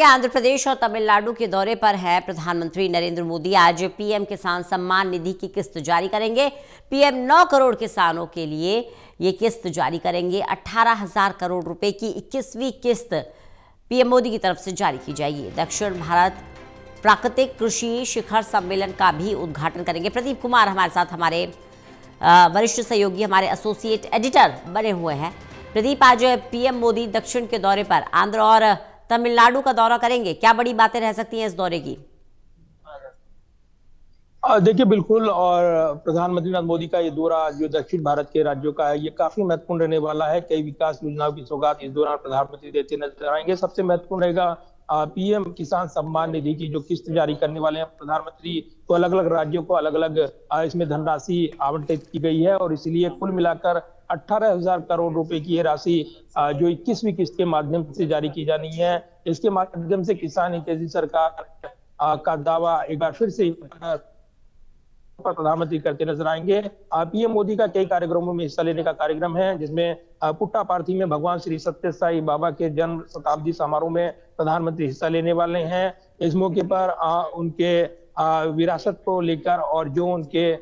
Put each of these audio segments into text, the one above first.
आंध्र प्रदेश और तमिलनाडु के दौरे पर है प्रधानमंत्री नरेंद्र मोदी। आज पीएम किसान सम्मान निधि की किस्त जारी करेंगे। पीएम 9 करोड़ किसानों के लिए ये किस्त जारी करेंगे। 18,000 करोड़ रुपए की 21वीं किस्त पीएम मोदी की तरफ से जारी की जाएगी। दक्षिण भारत प्राकृतिक कृषि शिखर सम्मेलन का भी उद्घाटन करेंगे। प्रदीप कुमार हमारे साथ, हमारे वरिष्ठ सहयोगी, हमारे एसोसिएट एडिटर बने हुए हैं। प्रदीप, आज पीएम मोदी दक्षिण के दौरे पर आंध्र और तमिलनाडु का दौरा करेंगे, क्या बड़ी बातें रह सकती हैं इस दौरे की? देखिए, बिल्कुल। और प्रधानमंत्री नरेंद्र मोदी का ये दौरा जो दक्षिण भारत के राज्यों का है, ये काफी महत्वपूर्ण रहने वाला है। कई विकास योजनाओं की सौगात इस दौरान प्रधानमंत्री देते नजर आएंगे। सबसे महत्वपूर्ण रहेगा पीएम किसान सम्मान निधि की जो किस्त जारी करने वाले हैं प्रधानमंत्री, तो अलग अलग राज्यों को अलग अलग इसमें धनराशि आवंटित की गई है और इसलिए कुल मिलाकर 18,000 करोड़ रुपए की ये राशि जो 21वीं किस्त के माध्यम से जारी की जानी है। इसके माध्यम से किसान हितैषी सरकार का दावा एक बार फिर से प्रधानमंत्री करते नजर आएंगे। पीएम मोदी का कई कार्यक्रमों में हिस्सा लेने का कार्यक्रम है, जिसमें पुट्टापार्थी में भगवान श्री सत्य साई बाबा के जन्म शताब्दी समारोह में प्रधानमंत्री हिस्सा लेने वाले हैं। इस मौके पर उनके विरासत को लेकर और जो उनके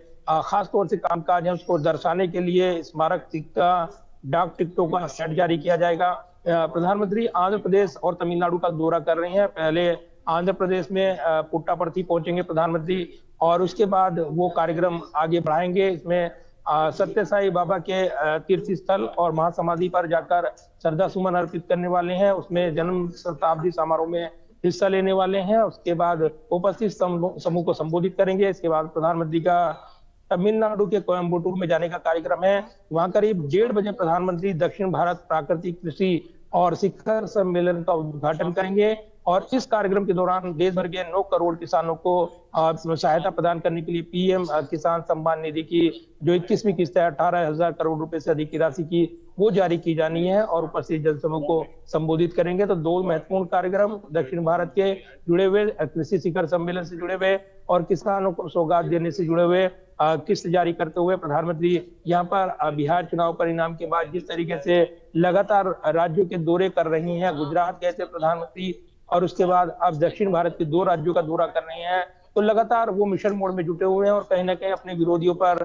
खास तौर से कामकाज है उसको दर्शाने के लिए स्मारक सिक्का, डाक टिकटों का सेट जारी किया जाएगा। प्रधानमंत्री आंध्र प्रदेश और तमिलनाडु का दौरा कर रहे हैं। पहले आंध्र प्रदेश में पुट्टापर्थी पहुंचेंगे प्रधानमंत्री और उसके बाद वो कार्यक्रम आगे बढ़ाएंगे। इसमें सत्य साई बाबा के तीर्थ स्थल और महासमाधि पर जाकर श्रद्धा सुमन अर्पित करने वाले हैं। उसमें जन्म शताब्दी समारोह में हिस्सा लेने वाले हैं। उसके बाद उपस्थित समूह को संबोधित करेंगे। इसके बाद प्रधानमंत्री का तमिलनाडु के कोयम्बटूर में जाने का कार्यक्रम है। वहां करीब 1:30 बजे प्रधानमंत्री दक्षिण भारत प्राकृतिक कृषि और शिखर सम्मेलन का उद्घाटन करेंगे और इस कार्यक्रम के दौरान देश भर के 9 करोड़ किसानों को सहायता प्रदान करने के लिए पीएम किसान सम्मान निधि की जो 21वीं किस्त है 18,000 करोड़ रुपए से अधिक की राशि की वो जारी की जानी है और उपस्थित जनसमूह को संबोधित करेंगे। तो 2 महत्वपूर्ण कार्यक्रम दक्षिण भारत के जुड़े हुए, कृषि शिखर सम्मेलन से जुड़े हुए और किसानों को सौगात देने से जुड़े हुए किस्त जारी करते हुए प्रधानमंत्री यहाँ पर बिहार चुनाव परिणाम के बाद जिस तरीके से लगातार राज्यों के दौरे कर रही हैं, गुजरात गए थे प्रधानमंत्री और उसके बाद अब दक्षिण भारत के 2 राज्यों का दौरा कर रहे हैं, तो लगातार वो मिशन मोड में जुटे हुए हैं और कहीं ना कहीं अपने विरोधियों पर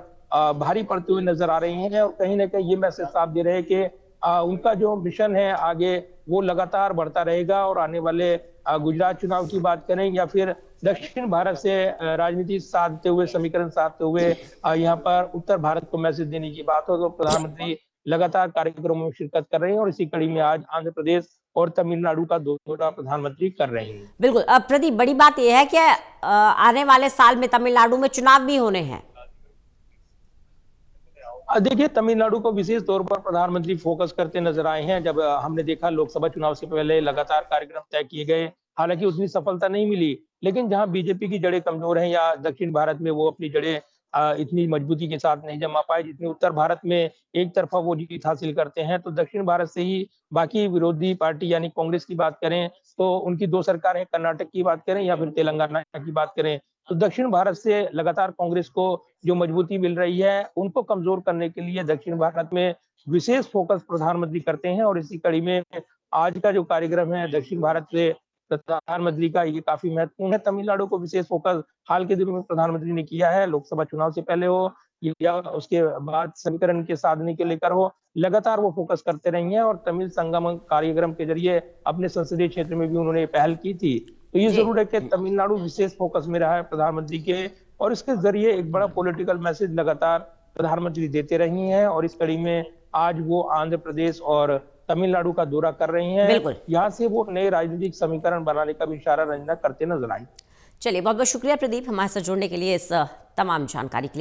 भारी पड़ते हुए नजर आ रही हैं और कहीं ना कहीं ये मैसेज साफ दे रहे हैं कि उनका जो मिशन है आगे वो लगातार बढ़ता रहेगा और आने वाले गुजरात चुनाव की बात करें या फिर दक्षिण भारत से राजनीति साधते हुए, समीकरण साधते हुए यहाँ पर उत्तर भारत को मैसेज देने की बात हो, तो प्रधानमंत्री लगातार कार्यक्रमों में शिरकत कर रहे हैं और इसी कड़ी में आज आंध्र प्रदेश और तमिलनाडु का दौरा प्रधानमंत्री कर रहे हैं। बिल्कुल। अब प्रदीप, बड़ी बात यह है कि आने वाले साल में तमिलनाडु में चुनाव भी होने हैं। देखिए, तमिलनाडु को विशेष तौर पर प्रधानमंत्री फोकस करते नजर आए हैं। जब हमने देखा लोकसभा चुनाव से पहले लगातार कार्यक्रम तय किए गए, हालांकि उतनी सफलता नहीं मिली, लेकिन जहां बीजेपी की जड़ें कमजोर हैं या दक्षिण भारत में वो अपनी जड़ें इतनी मजबूती के साथ नहीं जमा पाए जितनी उत्तर भारत में एक तरफा वो जीत हासिल करते हैं, तो दक्षिण भारत से ही बाकी विरोधी पार्टी यानी कांग्रेस की बात करें तो उनकी 2 सरकारें, कर्नाटक की बात करें या फिर तेलंगाना की बात करें, तो दक्षिण भारत से लगातार कांग्रेस को जो मजबूती मिल रही है उनको कमजोर करने के लिए दक्षिण भारत में विशेष फोकस प्रधानमंत्री करते हैं और इसी कड़ी में आज का जो कार्यक्रम है दक्षिण भारत से प्रधानमंत्री का ये काफी महत्वपूर्ण है। तमिलनाडु को विशेष फोकस हाल के दिनों में प्रधानमंत्री ने किया है, लोकसभा चुनाव से पहले हो या उसके बाद समीकरण के साधने के लेकर हो, लगातार वो फोकस करते रहे हैं और तमिल संगम कार्यक्रम के जरिए अपने संसदीय क्षेत्र में भी उन्होंने पहल की थी। तो ये जरूर है कि तमिलनाडु विशेष फोकस में रहा है प्रधानमंत्री के और इसके जरिए एक बड़ा पॉलिटिकल मैसेज लगातार प्रधानमंत्री देते रही हैं और इस कड़ी में आज वो आंध्र प्रदेश और तमिलनाडु का दौरा कर रही हैं। यहाँ से वो नए राजनीतिक समीकरण बनाने का भी इशारा रंजना करते नजर आई। चलिए, बहुत बहुत शुक्रिया प्रदीप हमारे साथ जुड़ने के लिए, इस तमाम जानकारी के लिए।